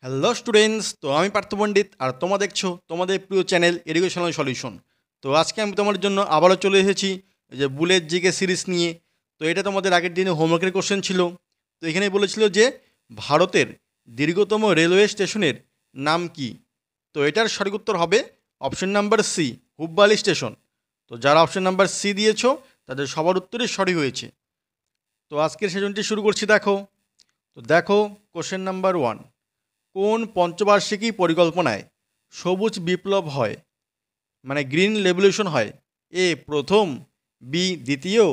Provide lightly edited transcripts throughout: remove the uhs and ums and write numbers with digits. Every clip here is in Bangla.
হ্যালো স্টুডেন্টস, তো আমি পার্থ পণ্ডিত আর তোমরা দেখছো তোমাদের প্রিয় চ্যানেল এডুকেশনাল সলিউশন। তো আজকে আমি তোমাদের জন্য আবারও চলে এসেছি এই যে বুলেট জিকে সিরিজ নিয়ে। তো এটা তোমাদের আগের দিনে হোমওয়ার্কের কোশ্চেন ছিল। তো এখানে বলেছিল যে ভারতের দীর্ঘতম রেলওয়ে স্টেশনের নাম কি। তো এটার সঠিক উত্তর হবে option number C, Hubballi station. তো যারা অপশন নাম্বার সি দিয়েছো তাদের সবার উত্তরই সঠিক হয়েছে। তো আজকের সেশনটি শুরু করছি। দেখো কোশ্চেন নাম্বার 1, কোন পঞ্চবার্ষিকী পরিকল্পনায় সবুজ বিপ্লব হয়, মানে গ্রিন রেভলিউশন হয়? এ প্রথম, বি দ্বিতীয়,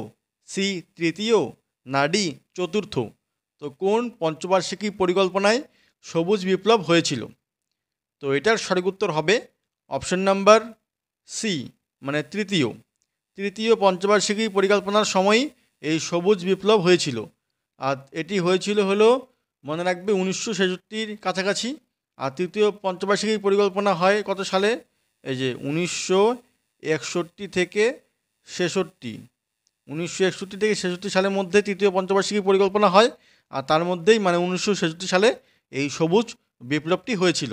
সি তৃতীয়, না ডি চতুর্থ? তো কোন পঞ্চবার্ষিকী পরিকল্পনায় সবুজ বিপ্লব হয়েছিল? তো এটার সঠিক উত্তর হবে অপশন নাম্বার সি, মানে তৃতীয়। তৃতীয় পঞ্চবার্ষিকী পরিকল্পনার সময় এই সবুজ বিপ্লব হয়েছিল। আর এটি হয়েছিল হলো, মনে রাখবে, 1966-র কাছাকাছি। আর তৃতীয় পঞ্চবার্ষিকী পরিকল্পনা হয় কত সালে? এই যে 1961 থেকে 66, 1961 থেকে 66 সালের মধ্যে তৃতীয় পঞ্চবার্ষিকী পরিকল্পনা হয়। আর তার মধ্যেই মানে 1966 সালে এই সবুজ বিপ্লবটি হয়েছিল।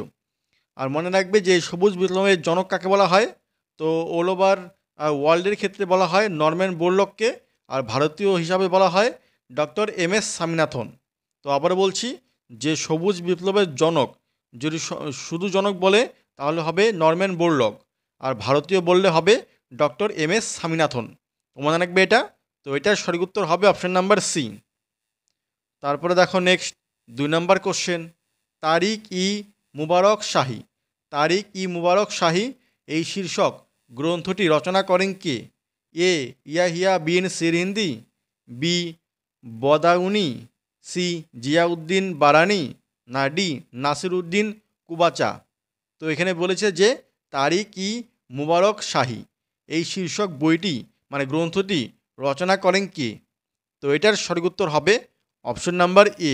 আর মনে রাখবে যে সবুজ বিপ্লবের জনক কাকে বলা হয়? তো অল ওভার ওয়ার্ল্ডের ক্ষেত্রে বলা হয় নরম্যান বোরলগকে। আর ভারতীয় হিসাবে বলা হয় ডক্টর এম.এস. স্বামীনাথন। তো আবার বলছি, যে সবুজ বিপ্লবের জনক, যদি শুধু জনক বলে তাহলে হবে নরম্যান বোরলগ, আর ভারতীয় বললে হবে ডক্টর এম.এস. স্বামীনাথন। তো মনে রাখবে এটা। তো এটার সঠিক উত্তর হবে অপশন নাম্বার সি। তারপরে দেখো নেক্সট 2 নম্বর কোশ্চেন, তারিক ই মুবারক শাহী। তারিক ই মুবারক শাহী এই শীর্ষক গ্রন্থটি রচনা করেন কে? এ ইয়াহিয়া বিন সিরহিন্দি, বি বদাউনি, সি জিয়াউদ্দিন বারানি, না ডি নাসিরউদ্দিন কুবাচা? তো এখানে বলেছে যে তারিক ই মুবারক শাহী এই শীর্ষক বইটি, মানে গ্রন্থটি রচনা করেন কে? তো এটার সঠিক উত্তর হবে অপশন নাম্বার এ,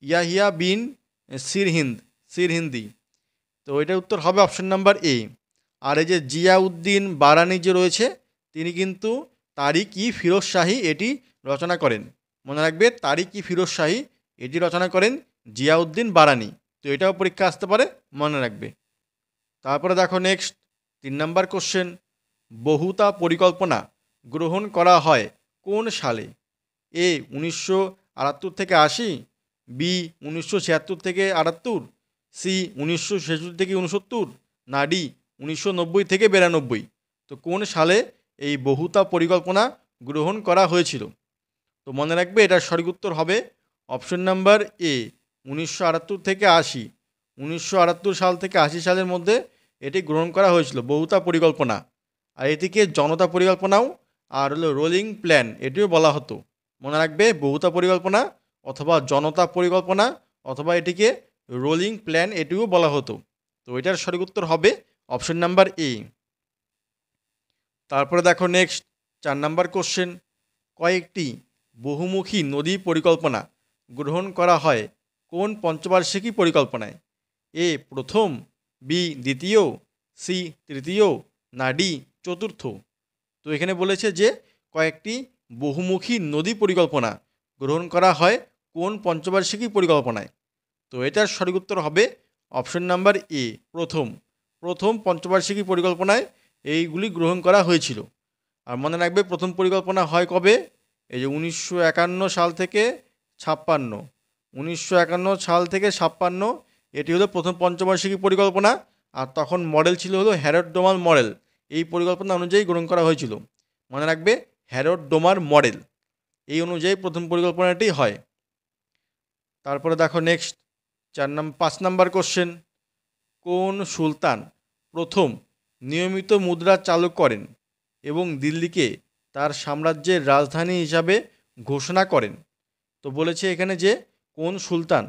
ইয়াহিয়া বিন সিরহিন্দি। তো এটার উত্তর হবে অপশন নাম্বার এ। আর এই যে জিয়াউদ্দিন বারানি যে রয়েছে, তিনি কিন্তু তারিক ই ফিরোজ শাহী এটি রচনা করেন। মনে রাখবে, তারিক ই ফিরোজ শাহী এটি রচনা করেন জিয়াউদ্দিন বারানি। তো এটাও পরীক্ষা আসতে পারে, মনে রাখবে। তারপরে দেখো নেক্সট 3 নম্বর কোশ্চেন, বহুতা পরিকল্পনা গ্রহণ করা হয় কোন সালে? এ 1978 থেকে 80, বি 1976 থেকে 78, সি 1966 থেকে 69, না ডি 1990 থেকে 92? তো কোন সালে এই বহুতা পরিকল্পনা গ্রহণ করা হয়েছিল? তো মনে রাখবে, এটার সঠিক উত্তর হবে অপশন নাম্বার এ, 1978 থেকে 80। 1978 সাল থেকে 80 সালের মধ্যে এটি গ্রহণ করা হয়েছিল, বহুতা পরিকল্পনা। আর এটিকে জনতা পরিকল্পনাও আর হলো রোলিং প্ল্যান এটিও বলা হতো। মনে রাখবে, বহুতা পরিকল্পনা অথবা জনতা পরিকল্পনা অথবা এটিকে রোলিং প্ল্যান এটিও বলা হতো। তো এটার সঠিক উত্তর হবে অপশন নাম্বার এ। তারপরে দেখো নেক্সট 4 নম্বর কোশ্চেন, কয়েকটি বহুমুখী নদী পরিকল্পনা গ্রহণ করা হয় কোন পঞ্চবার্ষিকী পরিকল্পনায়? এ প্রথম, বি দ্বিতীয়, সি তৃতীয়, না ডি চতুর্থ? তো এখানে বলেছে যে কয়েকটি বহুমুখী নদী পরিকল্পনা গ্রহণ করা হয় কোন পঞ্চবার্ষিকী পরিকল্পনায়? তো এটার সঠিক উত্তর হবে অপশন নাম্বার এ, প্রথম। প্রথম পঞ্চবার্ষিকী পরিকল্পনায় এইগুলি গ্রহণ করা হয়েছিল। আর মনে রাখবে, প্রথম পরিকল্পনা হয় কবে? এই যে 1951 সাল থেকে 56, 1951 সাল থেকে 56 এটি হলো প্রথম পঞ্চবার্ষিকী পরিকল্পনা। আর তখন মডেল ছিল হলো হ্যারড ডোমার মডেল। এই পরিকল্পনা অনুযায়ী গ্রহণ করা হয়েছিল। মনে রাখবে, হ্যারড ডোমার মডেল, এই অনুযায়ী প্রথম পরিকল্পনাটি হয়। তারপরে দেখো নেক্সট 5 নাম্বার কোশ্চেন, কোন সুলতান প্রথম নিয়মিত মুদ্রা চালু করেন এবং দিল্লিকে তার সাম্রাজ্যের রাজধানী হিসাবে ঘোষণা করেন? তো বলেছে এখানে যে কোন সুলতান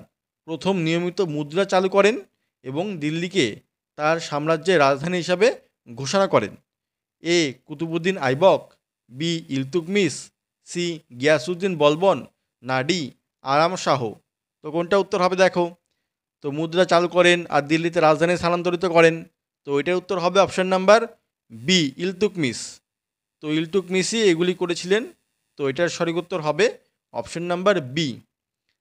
প্রথম নিয়মিত মুদ্রা চালু করেন এবং দিল্লিকে তার সাম্রাজ্যের রাজধানী হিসাবে ঘোষণা করেন? এ কুতুবুদ্দিন আইবক, বি ইলতুৎমিশ, সি গিয়াসউদ্দিন বলবন, না ডি আরাম শাহ? তো কোনটা উত্তর হবে দেখো। তো মুদ্রা চালু করেন আর দিল্লিতে রাজধানী স্থানান্তরিত করেন। তো এটার উত্তর হবে অপশন নাম্বার বি, ইলতুৎমিশ। তো ইলতুৎমিশই এগুলি করেছিলেন। তো এটার সঠিক উত্তর হবে অপশন নাম্বার বি।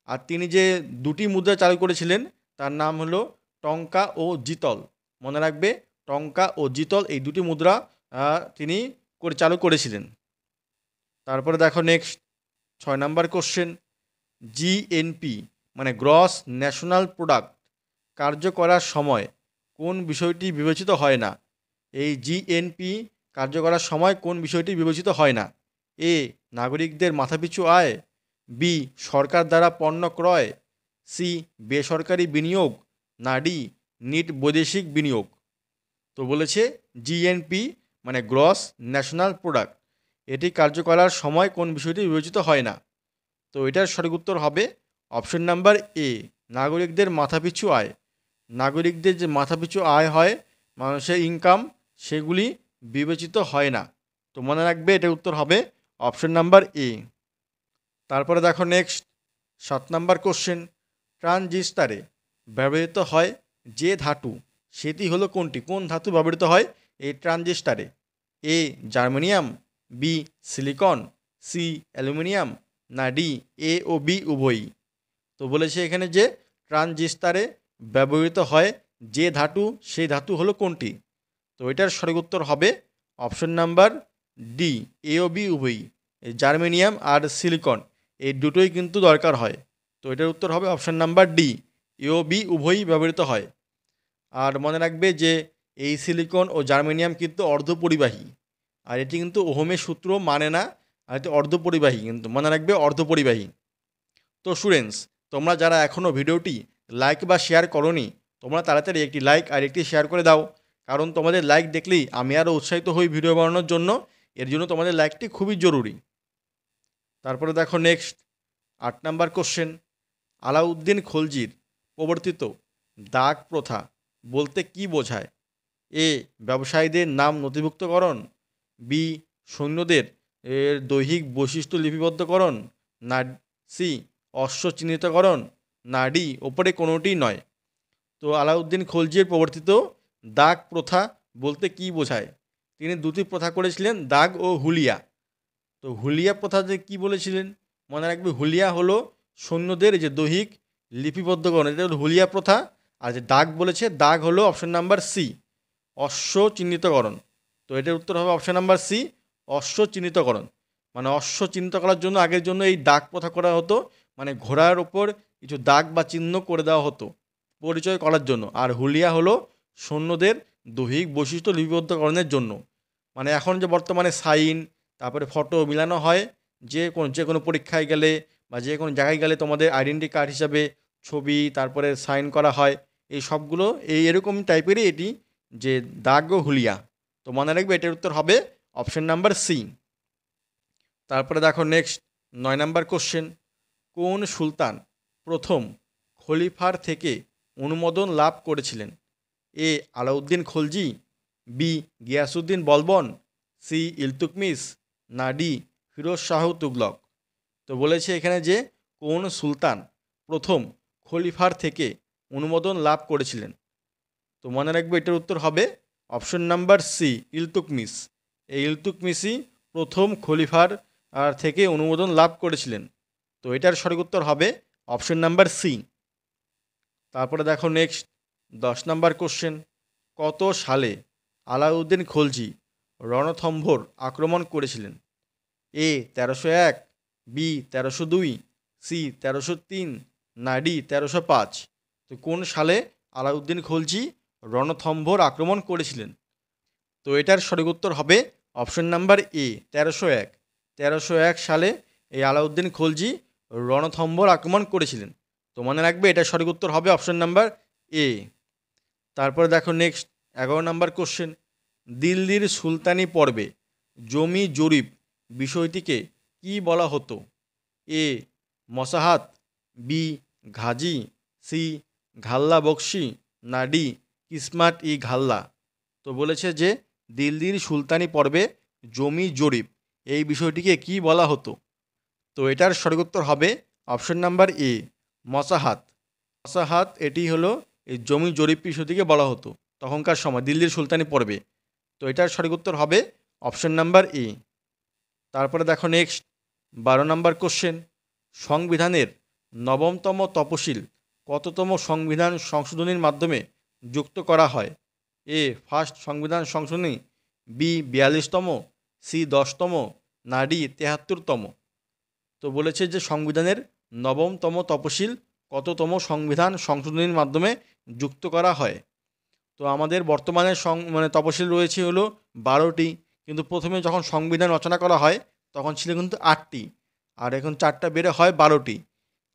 আর তিনি যে দুটি মুদ্রা চালু করেছিলেন তার নাম হলো টঙ্কা ও জিতল। মনে রাখবে, টঙ্কা ও জিতল এই দুটি মুদ্রা তিনি চালু করেছিলেন। তারপরে দেখো নেক্সট 6 নাম্বার কোশ্চেন, জিএনপি মানে গ্রস ন্যাশনাল প্রোডাক্ট কার্য করার সময় কোন বিষয়টি বিবেচিত হয় না? এই জিএনপি কার্য করার সময় কোন বিষয়টি বিবেচিত হয় না? এ নাগরিকদের মাথাপিছু আয়, বি সরকার দ্বারা পণ্য ক্রয়, সি বেসরকারি বিনিয়োগ, না ডি নিট বৈদেশিক বিনিয়োগ। তো বলেছে জিএনপি মানে গ্রস ন্যাশনাল প্রোডাক্ট, এটি কার্য করার সময় কোন বিষয়টি বিবেচিত হয় না? তো এটার সঠিক উত্তর হবে অপশন নাম্বার এ, নাগরিকদের মাথাপিছু আয়। নাগরিকদের যে মাথাপিছু আয় হয়, মানুষের ইনকাম, সেগুলি বিবেচিত হয় না। তো মনে রাখবে, এটার উত্তর হবে অপশন নাম্বার এ। তারপরে দেখো নেক্সট 7 নাম্বার কোশ্চেন, ট্রানজিস্টারে ব্যবহৃত হয় যে ধাতু, সেটি হলো কোনটি? কোন ধাতু ব্যবহৃত হয় এই ট্রানজিস্টারে? A germanium, B silicon, C aluminium, না ডি এ ও বি উভয়ই। তো বলেছে এখানে যে ট্রানজিস্টারে ব্যবহৃত হয় যে ধাতু, সেই ধাতু হলো কোনটি? তো এটার সঠিক উত্তর হবে অপশন নাম্বার ডি, এ ও বি উভয়ই। এই জার্মেনিয়াম আর সিলিকন এই দুটোই কিন্তু দরকার হয়। তো এটার উত্তর হবে অপশন নাম্বার ডি, এ ও বি উভয়ই ব্যবহৃত হয়। আর মনে রাখবে যে এই সিলিকন ও জার্মেনিয়াম কিন্তু অর্ধপরিবাহী, আর এটি কিন্তু ওহমের সূত্র মানে না, আর এটি অর্ধপরিবাহী, কিন্তু মনে রাখবে অর্ধপরিবাহী। তো স্টুডেন্টস, তোমরা যারা এখনও ভিডিওটি লাইক বা শেয়ার করোনি, তোমরা তাড়াতাড়ি একটি লাইক আর একটি শেয়ার করে দাও, কারণ তোমাদের লাইক দেখলেই আমি আরও উৎসাহিত হই ভিডিও বানানোর জন্য। এর জন্য তোমাদের লাইকটি খুবই জরুরি। তারপরে দেখো নেক্সট 8 নাম্বার কোশ্চেন, আলাউদ্দিন খলজির প্রবর্তিত দাগ প্রথা বলতে কি বোঝায়? এ ব্যবসায়ীদের নাম নথিভুক্তকরণ, বি সৈন্যদের দৈহিক বৈশিষ্ট্য লিপিবদ্ধকরণ, না সি অশ্ব চিহ্নিতকরণ, না ডি ওপরে কোনোটিই নয়। তো আলাউদ্দিন খলজির প্রবর্তিত দাগ প্রথা বলতে কি বোঝায়? তিনি দুটি প্রথা করেছিলেন, দাগ ও হুলিয়া। তো হুলিয়া প্রথা যে কী বলেছিলেন, মনে রাখবে হুলিয়া হলো সৈন্যদের যে দৈহিক লিপিবদ্ধকরণ, এটা হলো হুলিয়া প্রথা। আর যে দাগ বলেছে, দাগ হলো অপশন নাম্বার সি, অশ্ব চিহ্নিতকরণ। তো এটার উত্তর হবে অপশন নাম্বার সি, অশ্ব চিহ্নিতকরণ। মানে অশ্ব চিহ্নিত করার জন্য আগের জন্য এই দাগ প্রথা করা হতো, মানে ঘোড়ার ওপর কিছু দাগ বা চিহ্ন করে দেওয়া হতো পরিচয় করার জন্য। আর হুলিয়া হলো সৈন্যদের দৈহিক বৈশিষ্ট্য লিপিবদ্ধকরণের জন্য। মানে এখন যে বর্তমানে সাইন, তারপরে ফটো মিলানো হয়, যে কোনো পরীক্ষায় গেলে বা যে কোনো জায়গায় গেলে তোমাদের আইডেন্টি কার্ড হিসাবে ছবি, তারপরে সাইন করা হয়, এই সবগুলো এরকম টাইপেরই এটি, যে দাগ ও হুলিয়া। তো মনে রাখবে, এটার উত্তর হবে অপশন নাম্বার সি। তারপরে দেখো নেক্সট 9 নাম্বার কোশ্চেন, কোন সুলতান প্রথম খলিফার থেকে অনুমোদন লাভ করেছিলেন? এ আলাউদ্দিন খলজি, বি গিয়াসুদ্দিন বলবন, সি ইলতুৎমিশ, না ডি ফিরোজ শাহ তুগলক। তো বলেছে এখানে যে কোন সুলতান প্রথম খলিফার থেকে অনুমোদন লাভ করেছিলেন? তো মনে রাখবে, এটার উত্তর হবে অপশন নাম্বার সি, ইলতুৎমিশ। এই ইলতুৎমিশই প্রথম খলিফার থেকে অনুমোদন লাভ করেছিলেন। তো এটার সঠিক উত্তর হবে অপশন নাম্বার সি। তারপরে দেখো নেক্সট 10 নাম্বার কোশ্চেন, কত সালে আলাউদ্দিন খলজি রণথম্ভোর আক্রমণ করেছিলেন? এ 1301, বি 1302, সি 1303, না ডি 1305। তো কোন সালে আলাউদ্দিন খলজি রণথম্ভোর আক্রমণ করেছিলেন? তো এটার সঠিক উত্তর হবে অপশন নাম্বার এ, 1301। 1301 সালে এই আলাউদ্দিন খলজি রণথম্ভোর আক্রমণ করেছিলেন। তো মনে রাখবে, এটার সঠিক উত্তর হবে অপশন নাম্বার এ। তারপরে দেখো নেক্সট 11 নাম্বার কোশ্চেন, দিল্লির সুলতানি পর্বে জমি জরিপ বিষয়টিকে কি বলা হতো? এ মসাহাত, বি ঘাজি, সি ঘাল্লা বকশি, না ডি কিসমাত ই ঘাল্লা। তো বলেছে যে দিল্লির সুলতানি পর্বে জমি জরিপ এই বিষয়টিকে কি বলা হতো? তো এটার সঠিক উত্তর হবে অপশন নাম্বার এ, মসাহাত। মসাহাত এটি হলো এই জমি জরিপ বিষয়টিকে বলা হতো তখনকার সময় দিল্লির সুলতানি পর্বে। তো এটার সঠিক উত্তর হবে অপশন নাম্বার এ। তারপরে দেখো নেক্সট 12 নাম্বার কোশ্চেন, সংবিধানের 9তম তফসিল কততম সংবিধান সংশোধনীর মাধ্যমে যুক্ত করা হয়? এ ফার্স্ট সংবিধান সংশোধনী, বি 42তম, সি 10তম, না ডি 73তম? তো বলেছে যে সংবিধানের নবমতম তফসিল কততম সংবিধান সংশোধনীর মাধ্যমে যুক্ত করা হয়? তো আমাদের বর্তমানে তফসিল রয়েছে হলো 12টি, কিন্তু প্রথমে যখন সংবিধান রচনা করা হয় তখন ছিল কিন্তু 8টি, আর এখন 4টা বেড়ে হয় 12টি।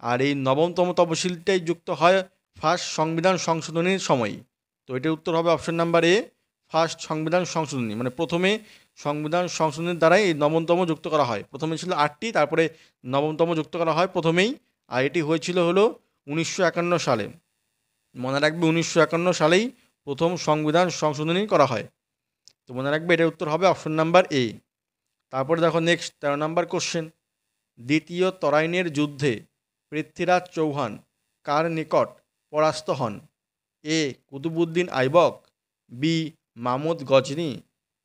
আর এই নবমতম তফসিলটাই যুক্ত হয় ফার্স্ট সংবিধান সংশোধনীর সময়। তো এটার উত্তর হবে অপশন নাম্বার এ, ফার্স্ট সংবিধান সংশোধনী, মানে প্রথমে সংবিধান সংশোধনীর দ্বারাই এই নবমতম যুক্ত করা হয়। প্রথমে ছিল 8টি, তারপরে নবমতম যুক্ত করা হয় প্রথমেই, আর এটি হয়েছিল হলো 1951 সালে। মনে রাখবে 1951 সালেই প্রথম সংবিধান সংশোধনী করা হয়। তো মনে রাখবে এটার উত্তর হবে অপশন নাম্বার এ। তারপরে দেখো নেক্সট 13 নাম্বার কোশ্চেন, দ্বিতীয় তরাইনের যুদ্ধে পৃথ্বীরাজ চৌহান কার নিকট পরাস্ত হন? এ কুতুবুদ্দিন আইবক, বি মামুদ গজনি,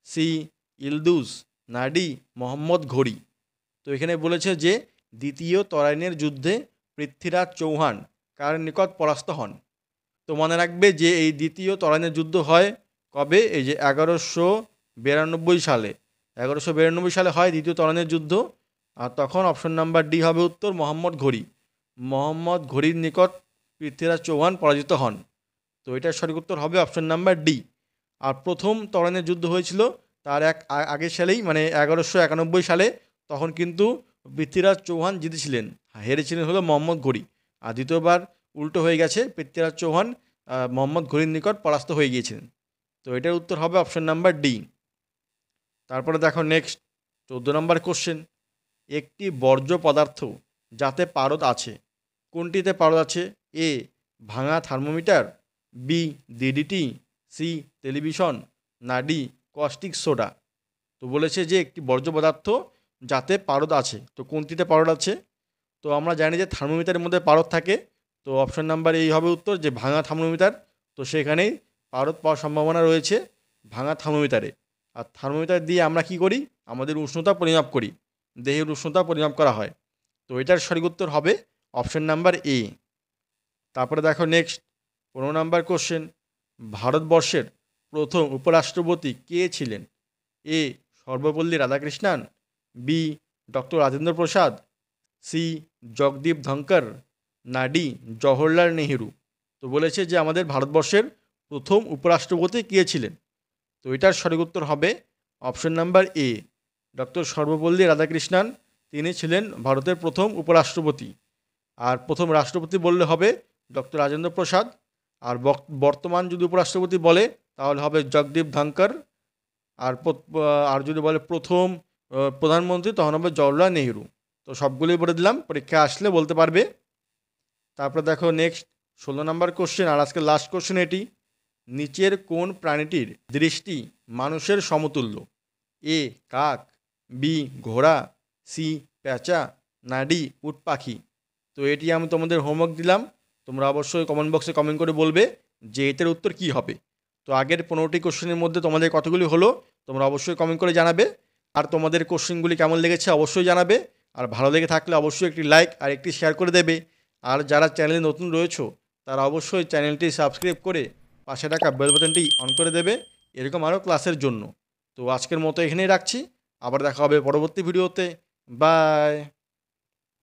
সি ইলদুজ, না ডি মোহাম্মদ ঘড়ি? তো এখানে বলেছে যে দ্বিতীয় তরাইনের যুদ্ধে পৃথ্বীরাজ চৌহান কার নিকট পরাস্ত হন। তো মনে রাখবে যে এই দ্বিতীয় তরাইনের যুদ্ধ হয় কবে? এই যে 1192 সালে, 1192 সালে হয় দ্বিতীয় তরাইনের যুদ্ধ। আর তখন অপশন নাম্বার ডি হবে উত্তর, মোহাম্মদ ঘড়ি। মোহাম্মদ ঘড়ির নিকট পৃথ্বীরাজ চৌহান পরাজিত হন। তো এটার সঠিক উত্তর হবে অপশন নাম্বার ডি। আর প্রথম তরাইনের যুদ্ধ হয়েছিল তার আগের সালেই, মানে 1191 সালে, তখন কিন্তু পৃথ্বীরাজ চৌহান জিতেছিলেন, হেরেছিলেন হলো মোহাম্মদ ঘড়ি। আর দ্বিতীয়বার উল্টো হয়ে গেছে, পৃথ্বীরাজ চৌহান মোহাম্মদ ঘড়ির নিকট পরাস্ত হয়ে গিয়েছিলেন। তো এটার উত্তর হবে অপশন নাম্বার ডি। তারপরে দেখো নেক্সট 14 নম্বর কোশ্চেন, একটি বর্জ্য পদার্থ যাতে পারদ আছে, কোনটিতে পারদ আছে? এ ভাঙা thermometer, B DDT, C television, না ডি কস্টিক সোডা? তো বলেছে যে একটি বর্জ্য পদার্থ যাতে পারদ আছে, তো কোনটিতে পারদ আছে? তো আমরা জানি যে থার্মোমিটারের মধ্যে পারদ থাকে, তো অপশন নাম্বার এই হবে উত্তর, যে ভাঙা থার্মোমিটার। তো সেখানেই পারদ পাওয়ার সম্ভাবনা রয়েছে ভাঙা থার্মোমিটারে। আর থার্মোমিটার দিয়ে আমরা কি করি? আমাদের উষ্ণতা পরিমাপ করি, দেহের উষ্ণতা পরিমাপ করা হয়। তো এটার সঠিক উত্তর হবে অপশন নাম্বার এ। তারপরে দেখো নেক্সট 15 নাম্বার কোশ্চেন, ভারতবর্ষের প্রথম উপরাষ্ট্রপতি কে ছিলেন? এ Sarvepalli Radhakrishnan, B doctor Rajendra Prasad, C Jagdeep Dhankhar, না ডি জওহরলাল নেহেরু? তো বলেছে যে আমাদের ভারতবর্ষের প্রথম উপরাষ্ট্রপতি কে ছিলেন? তো এটার সঠিক উত্তর হবে option number A, doctor Sarvepalli Radhakrishnan. তিনি ছিলেন ভারতের প্রথম উপরাষ্ট্রপতি। আর প্রথম রাষ্ট্রপতি বললে হবে ডক্টর রাজেন্দ্র প্রসাদ, আর বর্তমান যদি উপরাষ্ট্রপতি বলে তাহলে হবে জগদীপ ধনকর, আর আর যদি বলে প্রথম প্রধানমন্ত্রী তখন হবে জওহরলাল নেহেরু। তো সবগুলোই বলে দিলাম, পরীক্ষা আসলে বলতে পারবে। তারপরে দেখো নেক্সট 16 নম্বর কোশ্চেন, আর আজকে লাস্ট কোশ্চেন এটি, নিচের কোন প্রাণীটির দৃষ্টি মানুষের সমতুল্য? এ কাক, বি ঘোড়া, সি পেঁচা, না ডি উট পাখি? তো এটি আমি তোমাদের হোমওয়ার্ক দিলাম, তোমরা অবশ্যই কমেন্ট বক্সে কমেন্ট করে বলবে যে এটার উত্তর কী হবে। তো আগের 15টি কোশ্চেনের মধ্যে তোমাদের কতগুলি হলো তোমরা অবশ্যই কমেন্ট করে জানাবে। আর তোমাদের কোশ্চেনগুলি কেমন লেগেছে অবশ্যই জানাবে। আর ভালো লেগে থাকলে অবশ্যই একটি লাইক আর একটি শেয়ার করে দেবে। আর যারা চ্যানেলে নতুন রয়েছো তারা অবশ্যই চ্যানেলটি সাবস্ক্রাইব করে পাশে থাকা বেল বাটনটি অন করে দেবে এরকম আরও ক্লাসের জন্য। তো আজকের মতো এখানেই রাখছি, আবার দেখা হবে পরবর্তী ভিডিওতে। বাই।